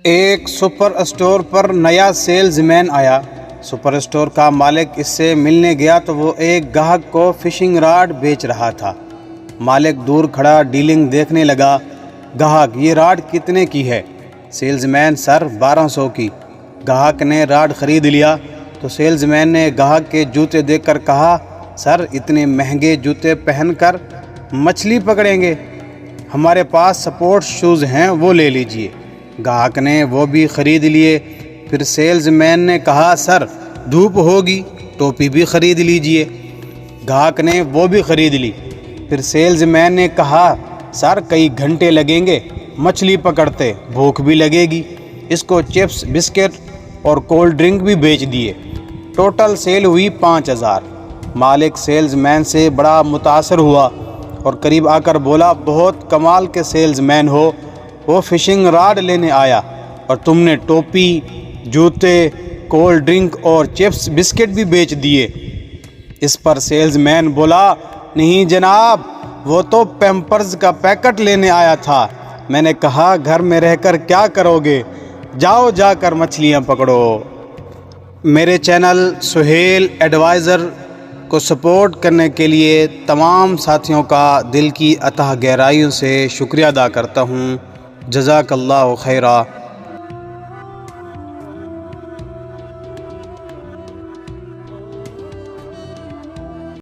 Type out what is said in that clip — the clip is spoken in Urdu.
ایک سپر اسٹور پر نیا سیلز مین آیا۔ سپر اسٹور کا مالک اس سے ملنے گیا تو وہ ایک گاہک کو فشنگ راڈ بیچ رہا تھا۔ مالک دور کھڑا ڈیلنگ دیکھنے لگا۔ گاہک: یہ راڈ کتنے کی ہے؟ سیلز مین: سر 1200 کی۔ گاہک نے راڈ خرید لیا تو سیلز مین نے گاہک کے جوتے دیکھ کر کہا: سر اتنے مہنگے جوتے پہن کر مچھلی پکڑیں گے؟ ہمارے پاس سپورٹس شوز ہیں، وہ لے لیجئے۔ گاہک نے وہ بھی خرید لیے۔ پھر سیلز مین نے کہا: سر دھوپ ہوگی، ٹوپی بھی خرید لیجئے۔ گاہک نے وہ بھی خرید لی۔ پھر سیلز مین نے کہا: سر کئی گھنٹے لگیں گے مچھلی پکڑتے، بھوک بھی لگے گی۔ اس کو چپس، بسکٹ اور کولڈ ڈرنک بھی بیچ دیے۔ ٹوٹل سیل ہوئی 5000۔ مالک سیلز مین سے بڑا متاثر ہوا اور قریب آ کر بولا: بہت کمال کے سیلز مین ہو۔ وہ فشنگ راڈ لینے آیا اور تم نے ٹوپی، جوتے، کولڈ ڈرنک اور چپس بسکٹ بھی بیچ دیے۔ اس پر سیلز مین بولا: نہیں جناب، وہ تو پیمپرز کا پیکٹ لینے آیا تھا۔ میں نے کہا گھر میں رہ کر کیا کرو گے، جاؤ جا کر مچھلیاں پکڑو۔ میرے چینل سہیل ایڈوائزر کو سپورٹ کرنے کے لیے تمام ساتھیوں کا دل کی اتہ گہرائیوں سے شکریہ ادا کرتا ہوں۔ جزاک اللہ خیرہ۔